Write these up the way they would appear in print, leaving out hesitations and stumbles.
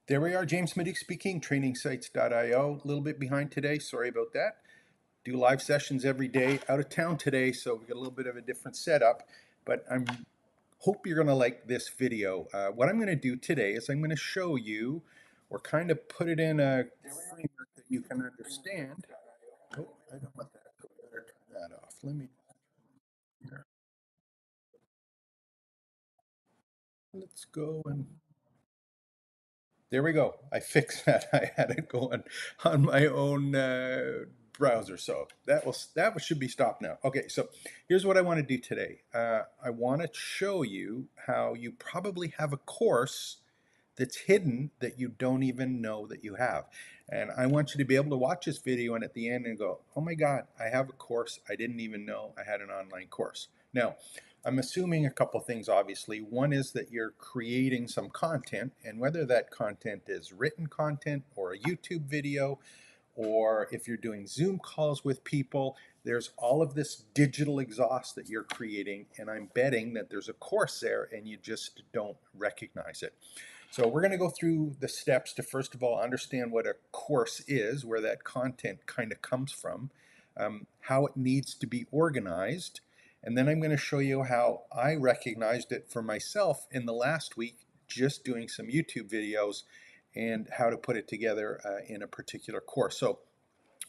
There we are, James Middick speaking, trainingsites.io. A little bit behind today, sorry about that. Do live sessions every day, out of town today, so we got a little bit of a different setup, but I hope you're gonna like this video. What I'm gonna do today is I'm gonna show you, or kind of put it in a framework that you can understand. Oh, I don't want that, so we better turn that off. Let me, here, let's go and there we go. I fixed that. I had it going on my own browser, so that should be stopped now. Okay, so here's what I want to do today. I want to show you how you probably have a course that's hidden that you don't even know that you have. And I want you to be able to watch this video and at the end and go, oh my God, I have a course. I didn't even know I had an online course. Now, I'm assuming a couple things, obviously. One is that you're creating some content, and whether that content is written content or a YouTube video, or if you're doing Zoom calls with people, there's all of this digital exhaust that you're creating, and I'm betting that there's a course there and you just don't recognize it. So we're going to go through the steps to first of all understand what a course is, where that content kind of comes from, how it needs to be organized, and then I'm going to show you how I recognized it for myself in the last week just doing some YouTube videos and how to put it together in a particular course. So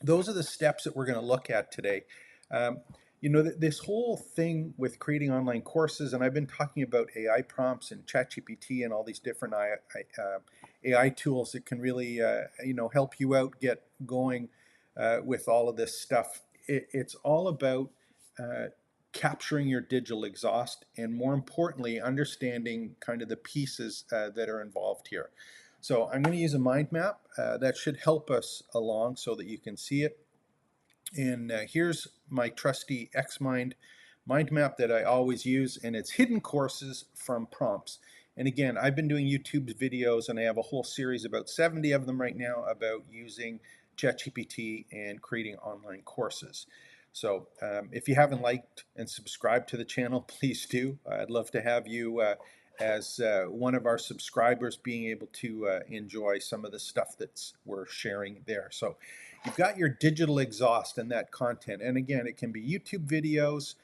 those are the steps that we're going to look at today. Um, this whole thing with creating online courses, and I've been talking about AI prompts and ChatGPT and all these different AI tools that can really, help you out, get going with all of this stuff. It's all about uh, capturing your digital exhaust, and more importantly, understanding kind of the pieces that are involved here. So I'm going to use a mind map that should help us along so that you can see it. And here's my trusty mind map that I always use, and it's hidden courses from prompts. And again, I've been doing YouTube videos, and I have a whole series, about 70 of them right now, about using ChatGPT and creating online courses. So if you haven't liked and subscribed to the channel, please do. I'd love to have you as one of our subscribers, being able to enjoy some of the stuff that's we're sharing there. So you've got your digital exhaust and that content. And again, it can be YouTube videos,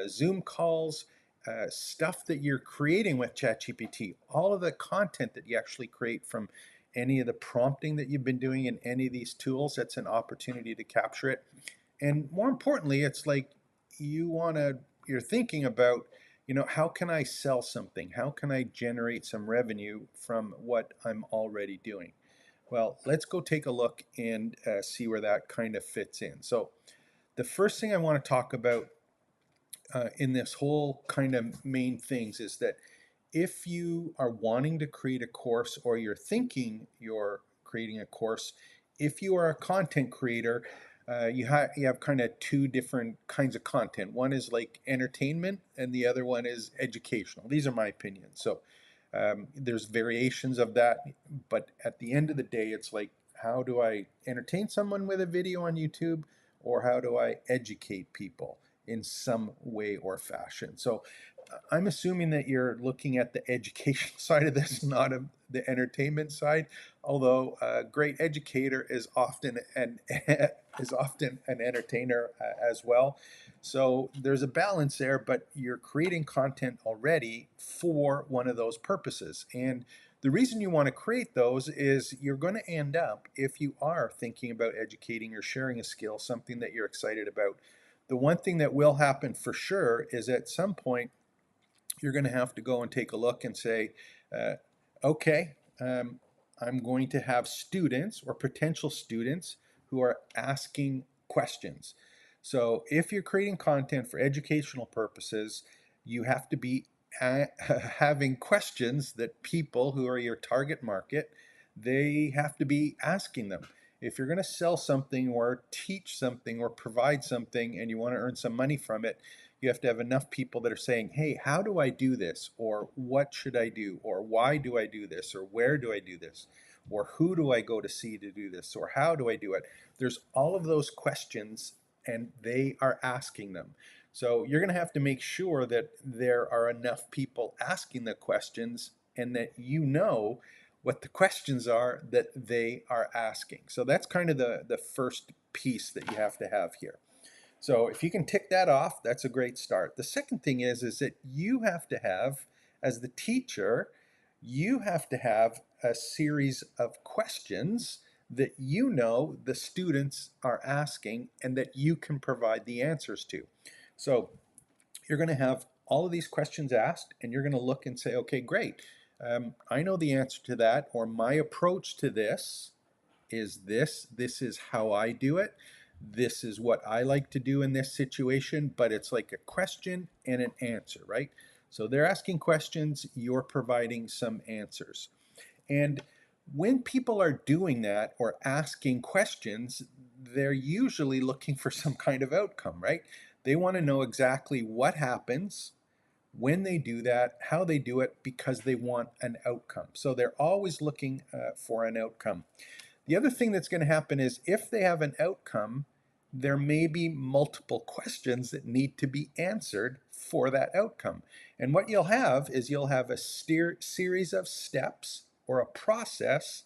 Zoom calls, stuff that you're creating with ChatGPT, all of the content that you actually create from any of the prompting that you've been doing in any of these tools. That's an opportunity to capture it. And more importantly, it's like you're thinking about, how can I sell something? How can I generate some revenue from what I'm already doing? Well, let's go take a look and see where that kind of fits in. So, the first thing I want to talk about in this whole kind of main things is that if you are wanting to create a course, or you're thinking you're creating a course, if you are a content creator, you have kind of two different kinds of content. One is like entertainment, and the other one is educational. These are my opinions. So there's variations of that, but at the end of the day, it's like, how do I entertain someone with a video on YouTube, or how do I educate people in some way or fashion? So I'm assuming that you're looking at the educational side of this, not of the entertainment side. Although a great educator is often an is often an entertainer as well. So there's a balance there, but you're creating content already for one of those purposes. And the reason you want to create those is you're going to end up, if you are thinking about educating or sharing a skill, something that you're excited about, the one thing that will happen for sure is at some point you're going to have to go and take a look and say, uh, okay, I'm going to have students or potential students who are asking questions. So if you're creating content for educational purposes, you have to be having questions that people who are your target market, they have to be asking them. If you're going to sell something or teach something or provide something and you want to earn some money from it, you have to have enough people that are saying, hey, how do I do this? Or what should I do? Or why do I do this? Or where do I do this? Or who do I go to see to do this? Or how do I do it? There's all of those questions, and they are asking them. So you're going to have to make sure that there are enough people asking the questions, and that what the questions are that they are asking. So that's kind of the first piece that you have to have here. So if you can tick that off, that's a great start. The second thing is that you have to have, as the teacher, you have to have a series of questions that you know the students are asking and that you can provide the answers to. So you're going to have all of these questions asked, and you're going to look and say, okay, great. I know the answer to that, or my approach to this is this. This is how I do it. This is what I like to do in this situation, but it's like a question and an answer, right? So they're asking questions, you're providing some answers. And when people are doing that or asking questions, they're usually looking for some kind of outcome, right? They want to know exactly what happens when they do that, how they do it, because they want an outcome. So they're always looking for an outcome. The other thing that's going to happen is if they have an outcome, there may be multiple questions that need to be answered for that outcome. And what you'll have is you'll have a series of steps or a process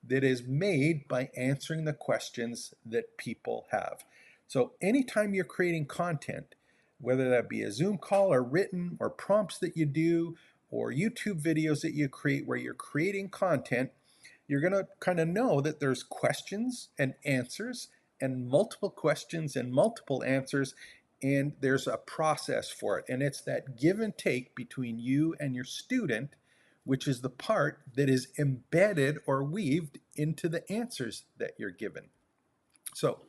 that is made by answering the questions that people have. So anytime you're creating content, whether that be a Zoom call or written or prompts that you do or YouTube videos that you create where you're creating content, you're going to kind of know that there's questions and answers and multiple questions and multiple answers, and there's a process for it. And it's that give and take between you and your student, which is the part that is embedded or weaved into the answers that you're given. So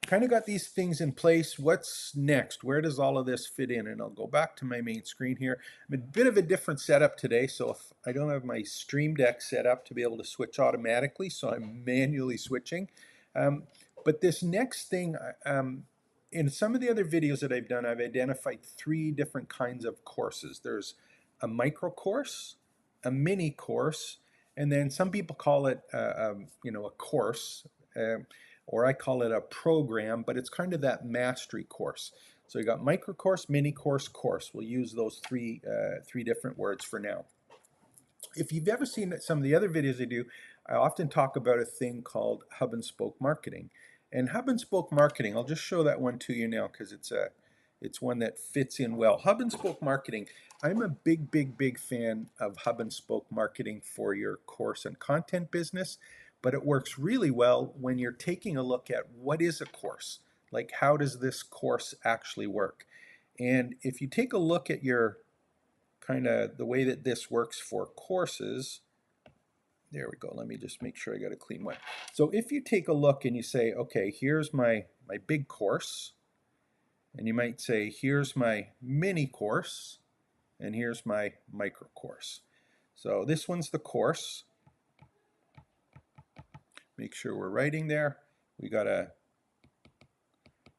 kind of got these things in place. What's next? Where does all of this fit in? And I'll go back to my main screen here. I'm in a bit of a different setup today, so if I don't have my Stream Deck set up to be able to switch automatically, so I'm manually switching. But this next thing, in some of the other videos that I've done, I've identified 3 different kinds of courses. There's a micro course, a mini course, and then some people call it, a course. Or I call it a program, but it's kind of that mastery course. So you got micro course, mini course, course. We'll use those three different words for now. If you've ever seen some of the other videos I do, I often talk about a thing called hub and spoke marketing. And hub and spoke marketing, I'll just show that one to you now because it's one that fits in well. Hub and spoke marketing. I'm a big fan of hub and spoke marketing for your course and content business, but it works really well when you're taking a look at what is a course? Like, how does this course actually work? And if you take a look at your kind of the way that this works for courses, there we go. Let me just make sure I got a clean one. So if you take a look and you say, okay, here's my big course, and you might say, here's my mini course, and here's my micro course. So this one's the course. Make sure we're writing there. We got a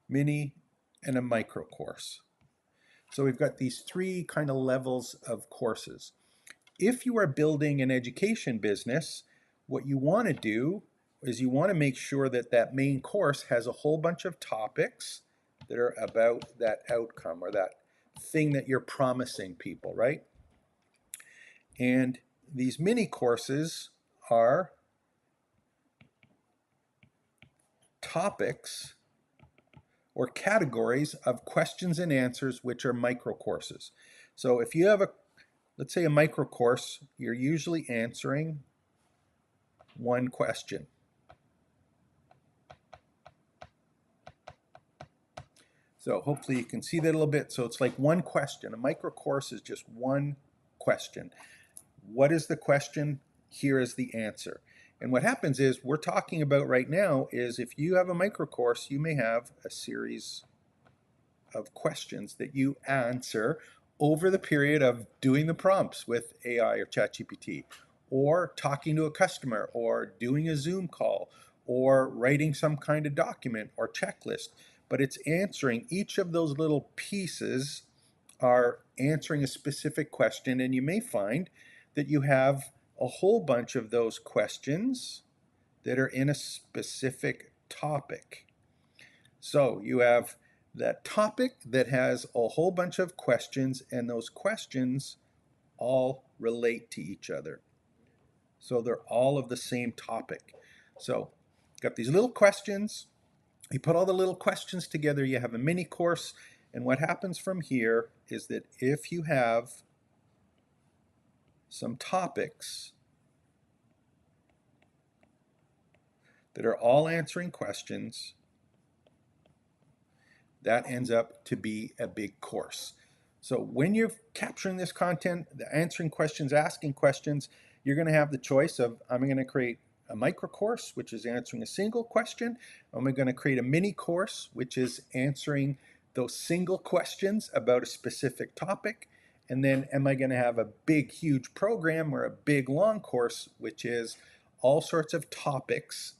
mini and a micro course. So we've got these 3 kind of levels of courses. If you are building an education business, what you want to do is you want to make sure that that main course has a whole bunch of topics that are about that outcome or that thing that you're promising people, right? And these mini courses are topics or categories of questions and answers, which are micro courses. So if you have let's say a micro course, you're usually answering one question. So hopefully you can see that a little bit. So it's like one question. A micro course is just one question. What is the question? Here is the answer. And what happens is we're talking about right now is if you have a micro course, you may have a series of questions that you answer over the period of doing the prompts with AI or ChatGPT, or talking to a customer, or doing a Zoom call, or writing some kind of document or checklist. But it's answering each of those little pieces are answering a specific question, and you may find that you have a whole bunch of those questions that are in a specific topic. So you have that topic that has a whole bunch of questions, and those questions all relate to each other. So they're all of the same topic. So got these little questions. You put all the little questions together, you have a mini course. And what happens from here is that if you have some topics that are all answering questions, that ends up to be a big course. So when you're capturing this content, answering questions, asking questions, you're going to have the choice of, I'm going to create a micro course, which is answering a single question. I'm going to create a mini course, which is answering those single questions about a specific topic. And then am I going to have a big, huge program or a big, long course, which is all sorts of topics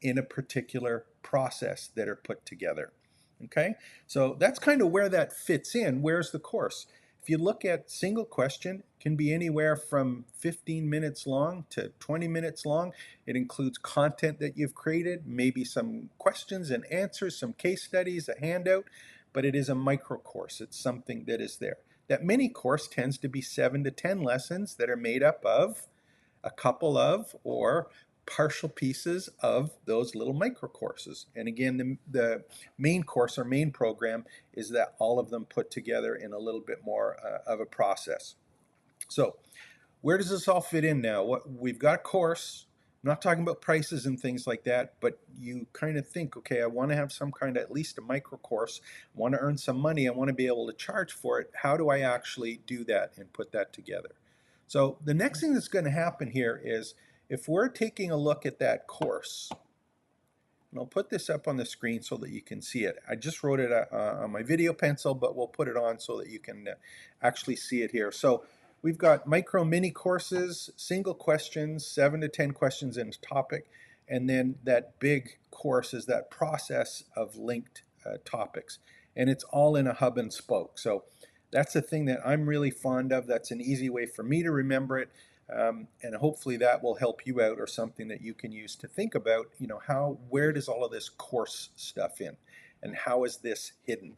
in a particular process that are put together. Okay, so that's kind of where that fits in. Where's the course? If you look at single question, it can be anywhere from 15 minutes long to 20 minutes long. It includes content that you've created, maybe some questions and answers, some case studies, a handout, but it is a micro course. It's something that is there. That mini course tends to be 7 to 10 lessons that are made up of a couple of or partial pieces of those little micro courses. And again, the main course or main program is that all of them put together in a little bit more of a process. So where does this all fit in now? We've got a course. I'm not talking about prices and things like that, but you kind of think, okay, I want to have some kind of at least a micro course. I want to earn some money. I want to be able to charge for it. How do I actually do that and put that together? So the next thing that's going to happen here is if we're taking a look at that course, and I'll put this up on the screen so that you can see it. I just wrote it on my video pencil, but we'll put it on so that you can actually see it here. So we've got micro mini courses, single questions, 7 to 10 questions in a topic, and then that big course is that process of linked topics. And it's all in a hub and spoke. So that's the thing that I'm really fond of. That's an easy way for me to remember it. And hopefully that will help you out or something that you can use to think about, where does all of this course stuff in and how is this hidden?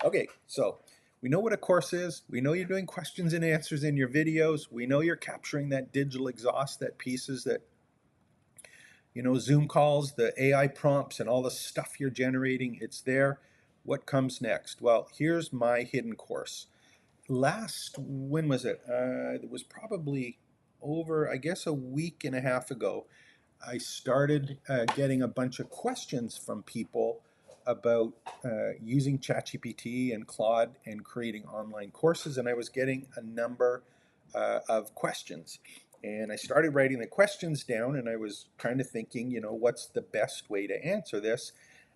Okay, so we know what a course is. We know you're doing questions and answers in your videos. We know you're capturing that digital exhaust, that pieces that, Zoom calls, the AI prompts and all the stuff you're generating, it's there. What comes next? Well, here's my hidden course. When was it? It was probably over, I guess, a week and a half ago. I started getting a bunch of questions from people about using ChatGPT and Claude and creating online courses, and I was getting a number of questions. And I started writing the questions down, and I was kind of thinking, what's the best way to answer this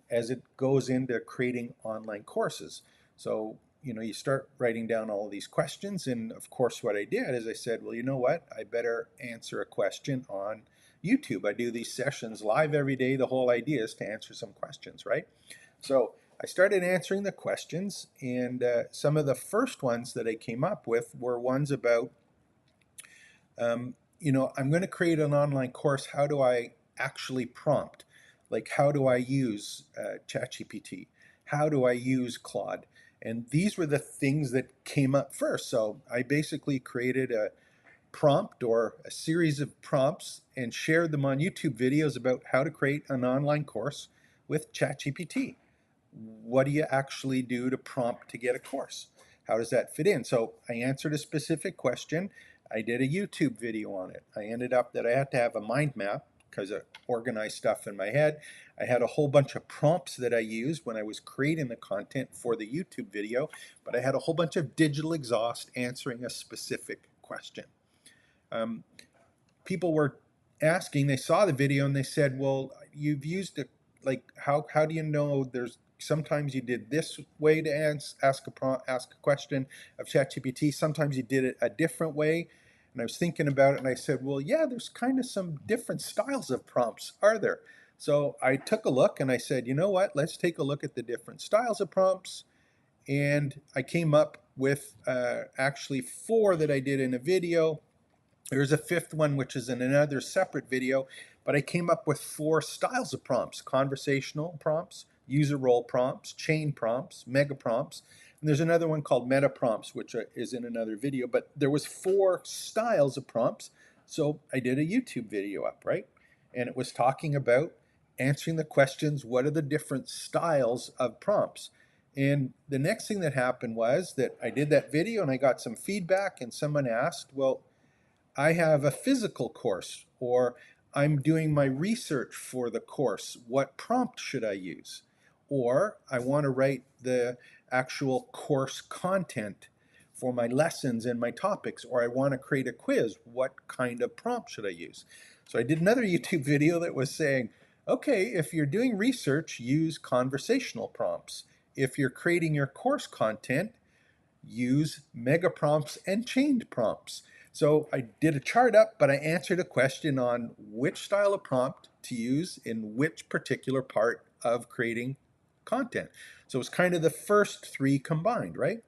as it goes into creating online courses. So, you start writing down all of these questions. And of course, what I did is I said, well, you know what? I better answer a question on YouTube. I do these sessions live every day. The whole idea is to answer some questions, right? So I started answering the questions, and some of the first ones that I came up with were ones about, I'm going to create an online course. How do I actually prompt? Like, how do I use ChatGPT? How do I use Claude? And these were the things that came up first. So I basically created a prompt or a series of prompts and shared them on YouTube videos about how to create an online course with ChatGPT. What do you actually do to prompt to get a course? How does that fit in? So I answered a specific question. I did a YouTube video on it. I ended up that I had to have a mind map because I organized stuff in my head. I had a whole bunch of prompts that I used when I was creating the content for the YouTube video, but I had a whole bunch of digital exhaust answering a specific question. People were asking, they saw the video and they said, well, you've used it, like, how do you know there's sometimes you did this way to ask a question of ChatGPT, sometimes you did it a different way. And I was thinking about it and I said, well, yeah, there's kind of some different styles of prompts, are there? So I took a look and I said, you know what, let's take a look at the different styles of prompts. And I came up with actually 4 that I did in a video. There's a 5th one, which is in another separate video, but I came up with 4 styles of prompts: conversational prompts, user role prompts, chain prompts, mega prompts, and there's another one called meta prompts, which is in another video. But there was 4 styles of prompts. So I did a YouTube video up, right? And it was talking about answering the questions, what are the different styles of prompts? And the next thing that happened was that I did that video and I got some feedback, and someone asked, well, I have a physical course, or I'm doing my research for the course. What prompt should I use? Or I want to write the actual course content for my lessons and my topics, or I want to create a quiz. What kind of prompt should I use? So I did another YouTube video that was saying, okay, if you're doing research, use conversational prompts. If you're creating your course content, use mega prompts and chained prompts. So I did a chart up, but I answered a question on which style of prompt to use in which particular part of creating content. So it's kind of the first three combined, right?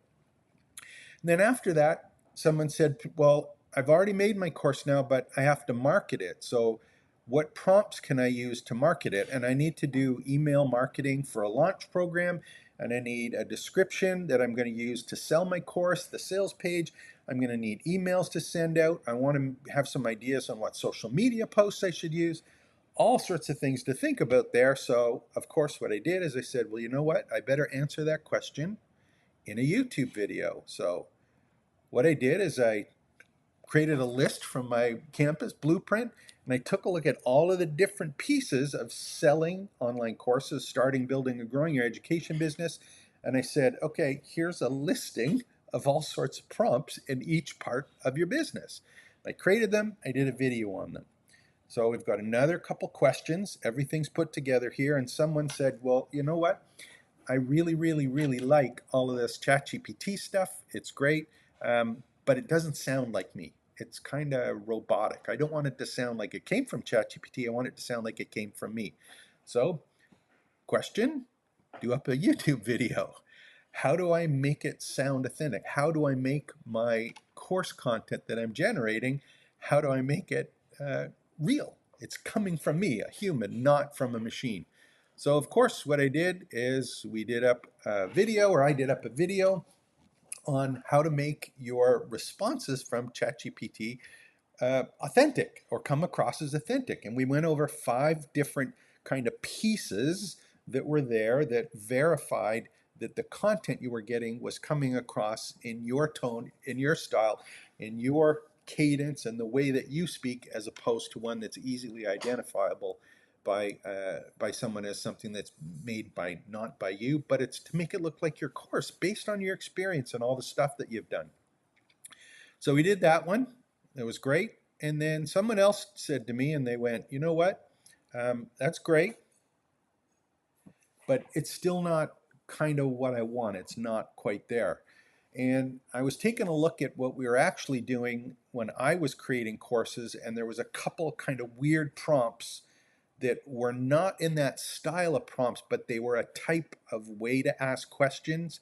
And then after that, someone said, well, I've already made my course now, but I have to market it. So what prompts can I use to market it? And I need to do email marketing for a launch program, and I need a description that I'm going to use to sell my course, the sales page. I'm going to need emails to send out. I want to have some ideas on what social media posts I should use, all sorts of things to think about there. So, of course, what I did is I said, well, you know what? I better answer that question in a YouTube video. So what I did is I created a list from my campus blueprint, and I took a look at all of the different pieces of selling online courses, starting, building, and growing your education business. And I said, okay, here's a listing of all sorts of prompts in each part of your business. I created them, I did a video on them. So we've got another couple questions. Everything's put together here. And someone said, well, you know what? I really, really, really like all of this ChatGPT stuff. It's great, but it doesn't sound like me. It's kind of robotic. I don't want it to sound like it came from ChatGPT. I want it to sound like it came from me. So, question, do up a YouTube video. How do I make it sound authentic? How do I make my course content that I'm generating, how do I make it real? It's coming from me, a human, not from a machine. So of course, what I did is we did up a video, or I did up a video on how to make your responses from ChatGPT authentic, or come across as authentic. And we went over 5 different kind of pieces that were there that verified that the content you were getting was coming across in your tone, in your style, in your cadence, and the way that you speak, as opposed to one that's easily identifiable by someone as something that's made by, not by you, but it's to make it look like your course based on your experience and all the stuff that you've done. So we did that one. It was great. And then someone else said to me, and they went, you know what? That's great, but it's still not kind of what I want. It's not quite there. And I was taking a look at what we were actually doing when I was creating courses, and there was a couple kind of weird prompts that were not in that style of prompts, but they were a type of way to ask questions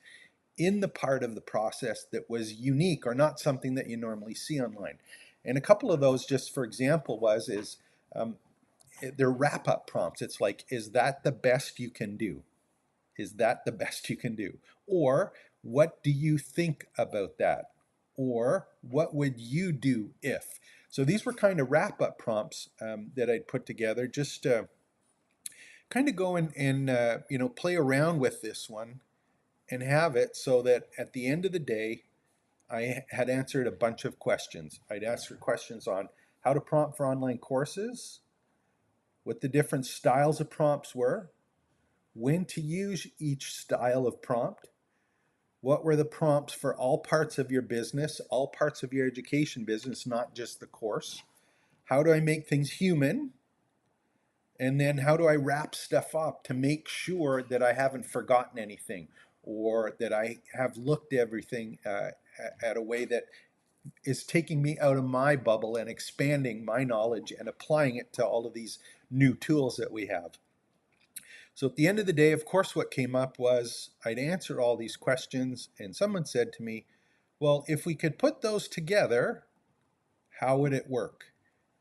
in the part of the process that was unique, or not something that you normally see online. And a couple of those, just for example, um, they're wrap up prompts. It's like, is that the best you can do? Is that the best you can do? Or what do you think about that? Or what would you do if? So these were kind of wrap up prompts that I'd put together, just to kind of go and play around with this one and have it so that at the end of the day, I had answered a bunch of questions. I'd answered questions on how to prompt for online courses, what the different styles of prompts were, when to use each style of prompt, what were the prompts for all parts of your business, all parts of your education business, not just the course, how do I make things human, and then how do I wrap stuff up to make sure that I haven't forgotten anything, or that I have looked everything at a way that is taking me out of my bubble and expanding my knowledge and applying it to all of these new tools that we have. So at the end of the day, of course, what came up was I'd answered all these questions, and someone said to me, well, if we could put those together, how would it work?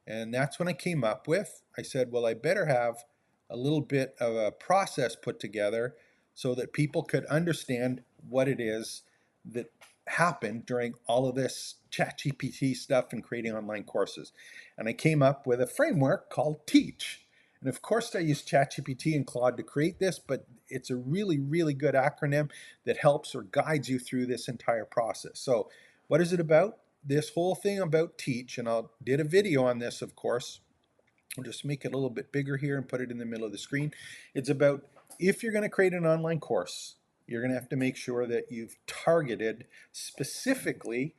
And that's when I came up with, I said, well, I better have a little bit of a process put together so that people could understand what it is that happened during all of this ChatGPT stuff and creating online courses. And I came up with a framework called Teach. And of course, I use ChatGPT and Claude to create this, but it's a really, really good acronym that helps or guides you through this entire process. So, what is it about? This whole thing about Teach, and I did a video on this, of course. I'll just make it a little bit bigger here and put it in the middle of the screen. It's about, if you're going to create an online course, you're going to have to make sure that you've targeted specifically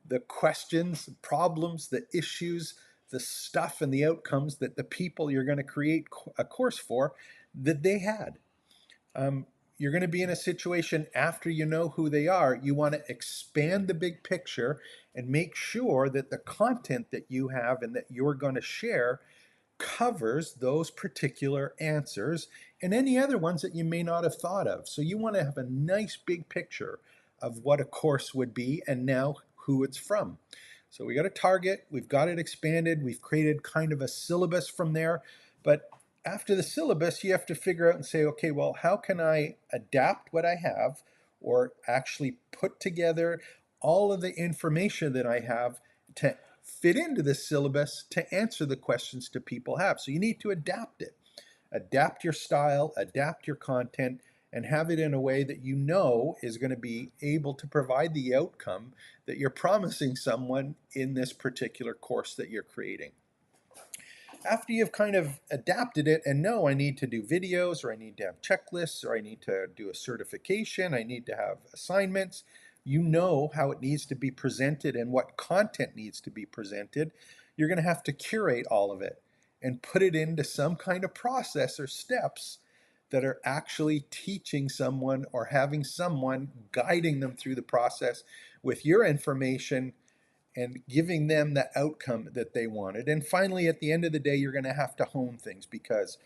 the questions, problems, the issues, the stuff, and the outcomes that the people you're going to create a course for, that they had. You're going to be in a situation after you know who they are. You want to expand the big picture and make sure that the content that you have and that you're going to share covers those particular answers and any other ones that you may not have thought of. So you want to have a nice big picture of what a course would be and now who it's from. So we got a target, we've got it expanded, we've created kind of a syllabus from there, but after the syllabus, you have to figure out and say, okay, well, how can I adapt what I have or actually put together all of the information that I have to fit into the syllabus to answer the questions that people have. So you need to adapt it. Adapt your style, adapt your content, and have it in a way that you know is going to be able to provide the outcome that you're promising someone in this particular course that you're creating. After you've kind of adapted it and know I need to do videos, or I need to have checklists, or I need to do a certification, I need to have assignments, you know how it needs to be presented and what content needs to be presented, you're going to have to curate all of it and put it into some kind of process or steps that are actually teaching someone or having someone guiding them through the process with your information and giving them the outcome that they wanted. And finally, at the end of the day, you're going to have to hone things, because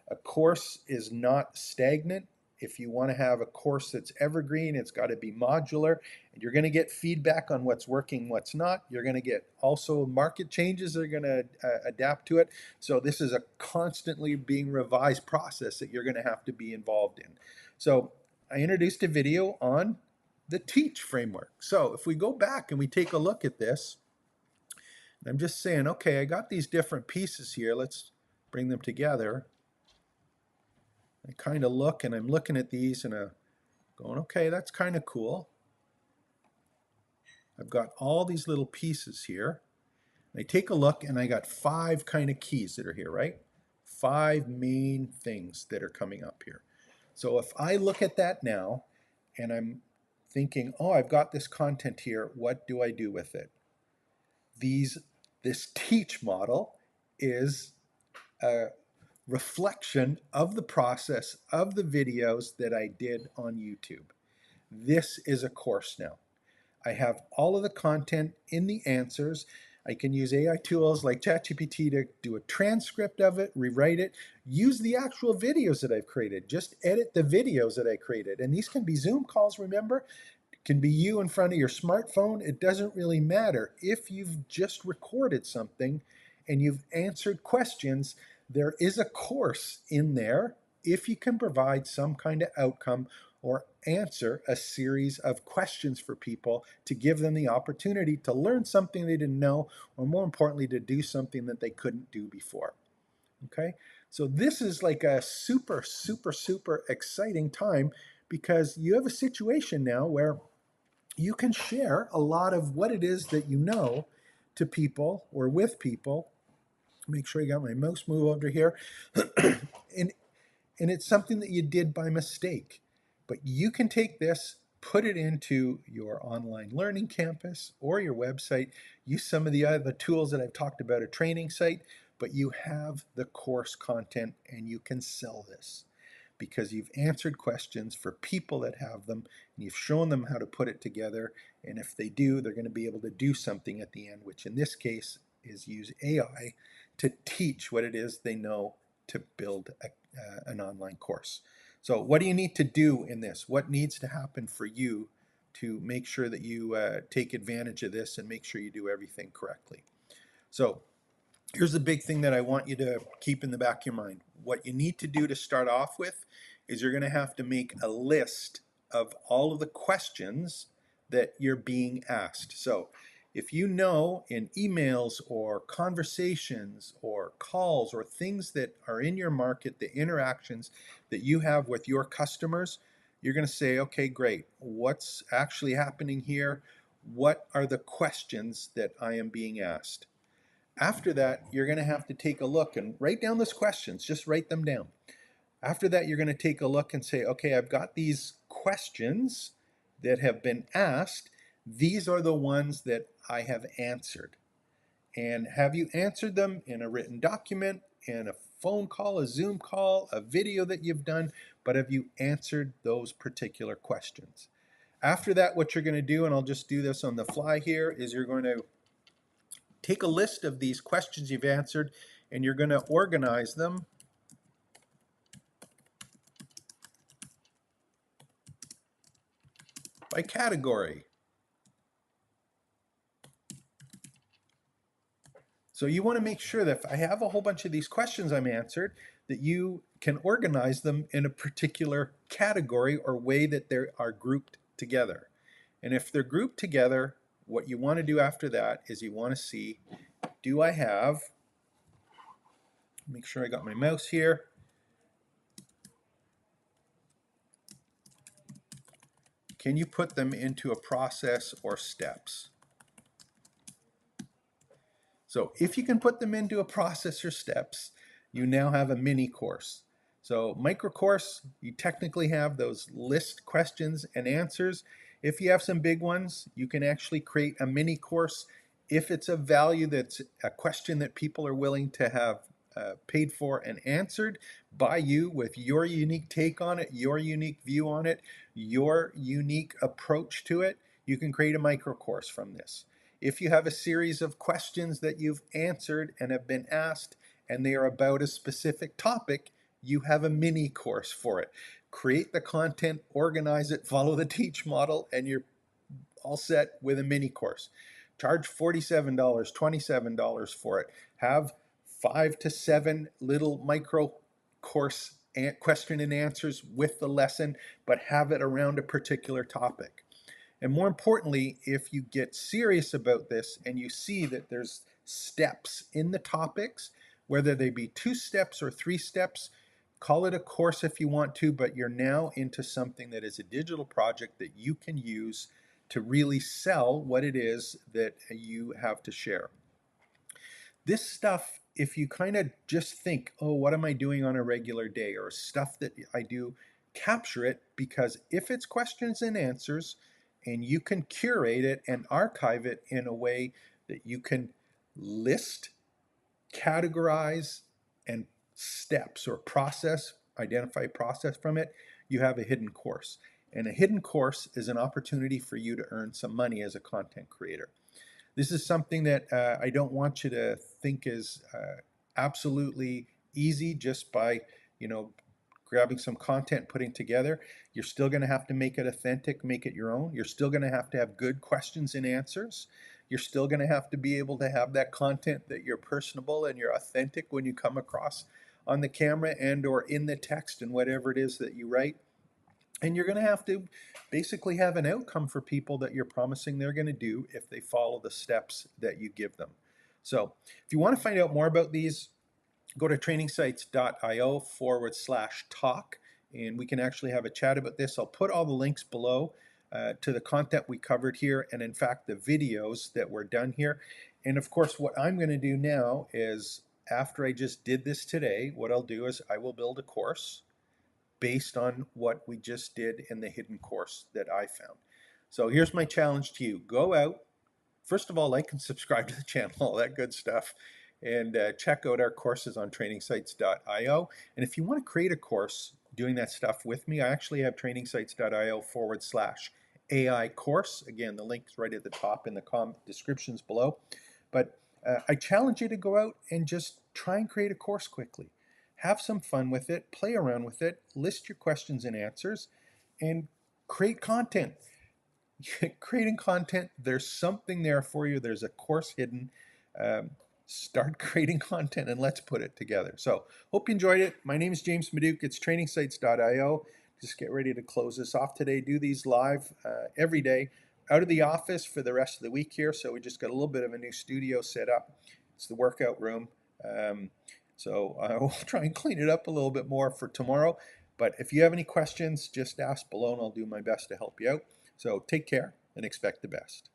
a course is not stagnant. If you want to have a course that's evergreen, it's got to be modular, and you're going to get feedback on what's working, what's not. You're going to get also market changes that are going to adapt to it. So this is a constantly being revised process that you're going to have to be involved in. So I introduced a video on the Teach framework. So if we go back and we take a look at this, I'm just saying, okay, I got these different pieces here. Let's bring them together. I kind of look, and I'm looking at these and I'm going, okay, that's kind of cool. I've got all these little pieces here. I take a look, and I got 5 kind of keys that are here, right? 5 main things that are coming up here. So if I look at that now, and I'm thinking, oh, I've got this content here, what do I do with it? This Teach model is a reflection of the process of the videos that I did on YouTube. This is a course now. I have all of the content in the answers. I can use AI tools like ChatGPT to do a transcript of it, rewrite it, use the actual videos that I've created, just edit the videos that I created. And these can be Zoom calls, remember? It can be you in front of your smartphone. It doesn't really matter. If you've just recorded something and you've answered questions, there is a course in there if you can provide some kind of outcome or answer a series of questions for people to give them the opportunity to learn something they didn't know, or more importantly, to do something that they couldn't do before. Okay, so this is like a super, super, super exciting time, because you have a situation now where you can share a lot of what it is that you know to people or with people. Make sure I got my mouse move over here. and and it's something that you did by mistake. But you can take this, put it into your online learning campus or your website, use some of the other tools that I've talked about, a training site, but you have the course content and you can sell this because you've answered questions for people that have them, and you've shown them how to put it together. And if they do, they're going to be able to do something at the end, which in this case is use AI to teach what it is they know to build an online course. So what do you need to do in this? What needs to happen for you to make sure that you take advantage of this and make sure you do everything correctly? So here's the big thing that I want you to keep in the back of your mind. What you need to do to start off with is you're going to have to make a list of all of the questions that you're being asked. So if you know in emails or conversations or calls or things that are in your market, the interactions that you have with your customers, you're going to say, okay, great. What's actually happening here? What are the questions that I am being asked? After that, you're going to have to take a look and write down those questions. Just write them down. After that, you're going to take a look and say, okay, I've got these questions that have been asked. These are the ones that I have answered. And have you answered them in a written document, in a phone call, a Zoom call, a video that you've done, but have you answered those particular questions? After that, what you're going to do, and I'll just do this on the fly here, is you're going to take a list of these questions you've answered and you're going to organize them by category. So you want to make sure that if I have a whole bunch of these questions I'm answered, that you can organize them in a particular category or way that they are grouped together. And if they're grouped together, what you want to do after that is you want to see, do I have, make sure I got my mouse here, can you put them into a process or steps? So if you can put them into a process or steps, you now have a mini course. So micro course, you technically have those list questions and answers. If you have some big ones, you can actually create a mini course. If it's a value that's a question that people are willing to have paid for and answered by you with your unique take on it, your unique view on it, your unique approach to it, you can create a micro course from this. If you have a series of questions that you've answered and have been asked and they are about a specific topic, you have a mini course for it. Create the content, organize it, follow the teach model, and you're all set with a mini course. Charge $47, $27 for it. Have 5 to 7 little micro course question and answers with the lesson, but have it around a particular topic. And more importantly, if you get serious about this and you see that there's steps in the topics, whether they be 2 steps or 3 steps, call it a course if you want to, but you're now into something that is a digital project that you can use to really sell what it is that you have to share. This stuff, if you kind of just think, oh, what am I doing on a regular day, or stuff that I do, capture it, because if it's questions and answers and you can curate it and archive it in a way that you can list, categorize, and steps or process, identify process from it, you have a hidden course. And a hidden course is an opportunity for you to earn some money as a content creator. This is something that I don't want you to think is absolutely easy just by, grabbing some content, putting together. You're still going to have to make it authentic, make it your own. You're still going to have good questions and answers. You're still going to have to be able to have that content that you're personable and you're authentic when you come across on the camera and or in the text and whatever it is that you write. And you're going to have to basically have an outcome for people that you're promising they're going to do if they follow the steps that you give them. So if you want to find out more about these, go to trainingsites.io/talk, and we can actually have a chat about this. I'll put all the links below to the content we covered here, and in fact, the videos that were done here. And of course, what I'm going to do now is, after I just did this today, what I'll do is I will build a course based on what we just did in the hidden course that I found. So here's my challenge to you. Go out, first of all, like and subscribe to the channel, all that good stuff, and check out our courses on trainingsites.io. And if you want to create a course doing that stuff with me, I actually have trainingsites.io/AI course. Again, the link's right at the top in the descriptions below. But I challenge you to go out and just try and create a course quickly. Have some fun with it, play around with it, list your questions and answers, and create content. Creating content, there's something there for you. There's a course hidden. Start creating content and let's put it together. So hope you enjoyed it. My name is James Maduke. It's trainingsites.io. Just get ready to close this off today. Do these live every day. out of the office for the rest of the week here, so we just got a little bit of a new studio set up. It's the workout room. Um, so I will try and clean it up a little bit more for tomorrow. But if you have any questions, just ask below and I'll do my best to help you out. So take care and expect the best.